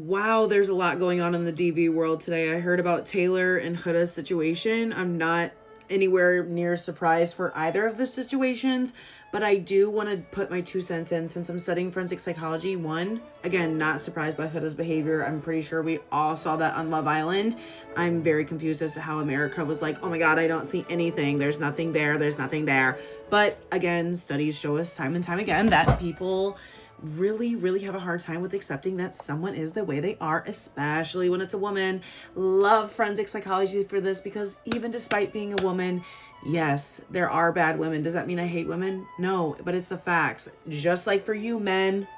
Wow, there's a lot going on in the DV world today. I heard about Taylor and Huda's situation. I'm not anywhere near surprised for either of the situations, but I do want to put my 2 cents in since I'm studying forensic psychology. One, again, not surprised by Huda's behavior. I'm pretty sure we all saw that on Love Island. I'm very confused as to how America was like, oh my God, I don't see anything. There's nothing there. There's nothing there. But again, studies show us time and time again that people really have a hard time with accepting that someone is the way they are, especially when it's a woman. Love forensic psychology for this, because even despite being a woman, yes, there are bad women. Does that mean I hate women? No, but it's the facts. Just like for you men,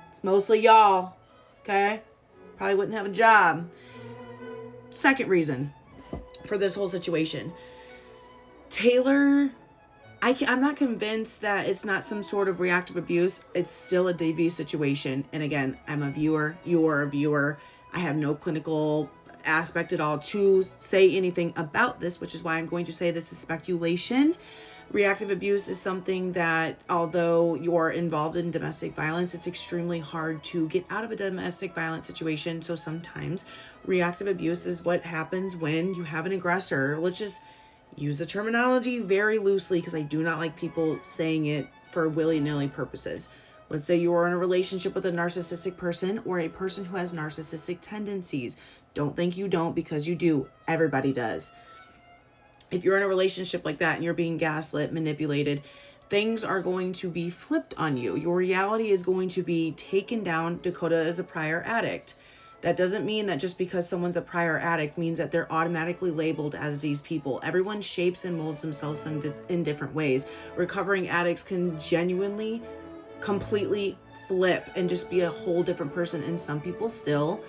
it's mostly y'all, okay? Probably wouldn't have a job. Second reason for this whole situation, Taylor, I'm not convinced that it's not some sort of reactive abuse. It's still a DV situation. And again, I'm a viewer. You're a viewer. I have no clinical aspect at all to say anything about this, which is why I'm going to say this is speculation. Reactive abuse is something that, although you're involved in domestic violence, it's extremely hard to get out of a domestic violence situation. So sometimes reactive abuse is what happens when you have an aggressor. Let's just use the terminology very loosely because I do not like people saying it for willy-nilly purposes. Let's say you are in a relationship with a narcissistic person or a person who has narcissistic tendencies. Don't think you don't, because you do. Everybody does. If you're in a relationship like that and you're being gaslit, manipulated, things are going to be flipped on you. Your reality is going to be taken down. Dakota is a prior addict. That doesn't mean that just because someone's a prior addict means that they're automatically labeled as these people. Everyone shapes and molds themselves in different ways. Recovering addicts can genuinely, completely flip and just be a whole different person. And some people still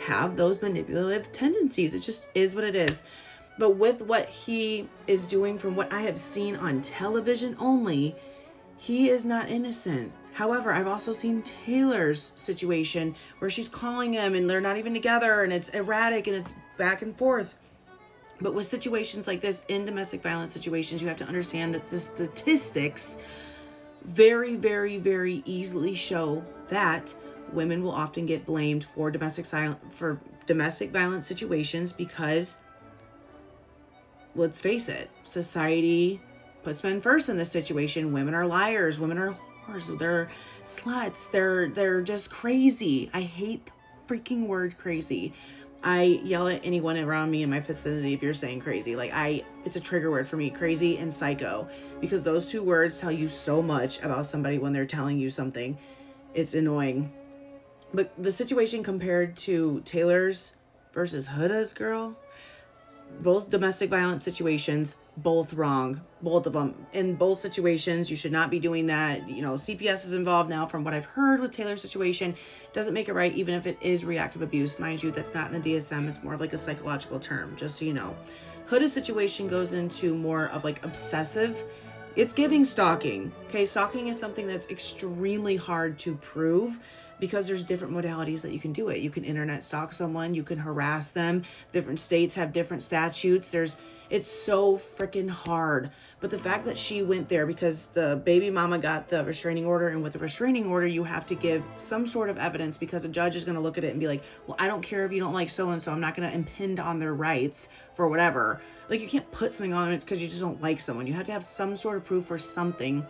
have those manipulative tendencies. It just is what it is. But with what he is doing, from what I have seen on television only, he is not innocent. However, I've also seen Taylor's situation where she's calling him and they're not even together and it's erratic and it's back and forth. But with situations like this, in domestic violence situations, you have to understand that the statistics very easily show that women will often get blamed for domestic violence situations because, let's face it, society puts men first in this situation. Women are liars. Women are whores. They're sluts. They're just crazy. I hate the freaking word crazy. I yell at anyone around me in my vicinity if you're saying crazy. It's a trigger word for me, crazy and psycho, because those two words tell you so much about somebody when they're telling you something. It's annoying. But the situation compared to Taylor's versus Huda's girl, both domestic violence situations, both wrong, both of them. In both situations, you should not be doing that. CPS is involved now from what I've heard with Taylor's situation. Doesn't make it right, even if it is reactive abuse. Mind you, that's not in the DSM. It's more of like a psychological term, just so you know. Huda's situation goes into more of like obsessive. It's giving stalking. Okay, stalking is something that's extremely hard to prove, because there's different modalities that you can do it. You can internet stalk someone, you can harass them. Different states have different statutes. It's so freaking hard. But the fact that she went there because the baby mama got the restraining order, and with the restraining order, you have to give some sort of evidence, because a judge is going to look at it and be like, well, I don't care if you don't like so-and-so. I'm not going to impinge on their rights for whatever. You can't put something on it because you just don't like someone. You have to have some sort of proof or something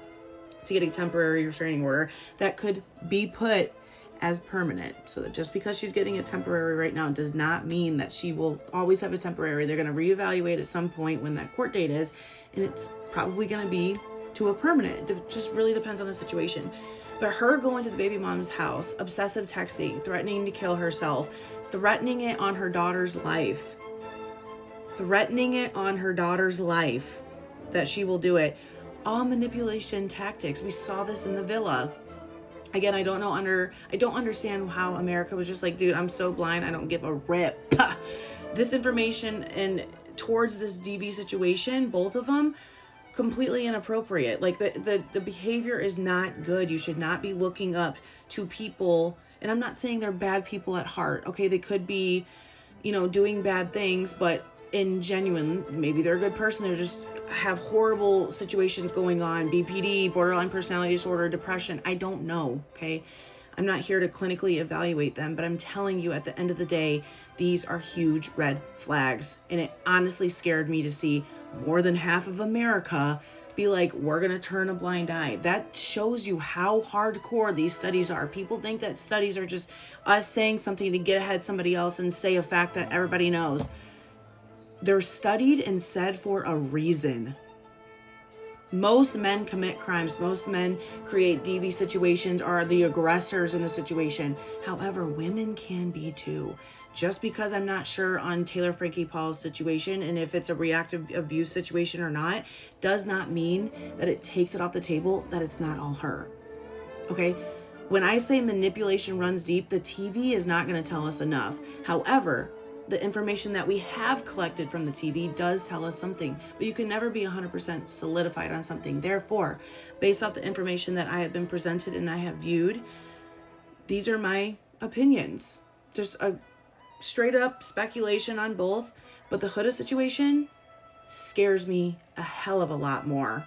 to get a temporary restraining order that could be put as permanent. So that just because she's getting a temporary right now does not mean that she will always have a temporary. They're going to reevaluate at some point when that court date is, and it's probably going to be to a permanent. It just really depends on the situation. But her going to the baby mom's house, obsessive texting, threatening to kill herself, threatening it on her daughter's life, that she will do it, all manipulation tactics. We saw this in the villa. Again, I don't understand how America was just like, dude, I'm so blind, I don't give a rip. This information and towards this DV situation, both of them, completely inappropriate. The behavior is not good. You should not be looking up to people. And I'm not saying they're bad people at heart. Okay, they could be, doing bad things, but maybe they're a good person. They're just have horrible situations going on, BPD, borderline personality disorder, depression. I don't know. Okay. I'm not here to clinically evaluate them, but I'm telling you at the end of the day, these are huge red flags. And it honestly scared me to see more than half of America be like, we're going to turn a blind eye. That shows you how hardcore these studies are. People think that studies are just us saying something to get ahead of somebody else and say a fact that everybody knows. They're studied and said for a reason. Most men commit crimes. Most men create DV situations, are the aggressors in the situation. However, women can be too. Just because I'm not sure on Taylor Frankie Paul's situation and if it's a reactive abuse situation or not, does not mean that it takes it off the table that it's not all her. Okay? When I say manipulation runs deep, the TV is not going to tell us enough. However, the information that we have collected from the TV does tell us something, but you can never be 100% solidified on something. Therefore, based off the information that I have been presented and I have viewed, these are my opinions. Just a straight up speculation on both, but the Huda situation scares me a hell of a lot more.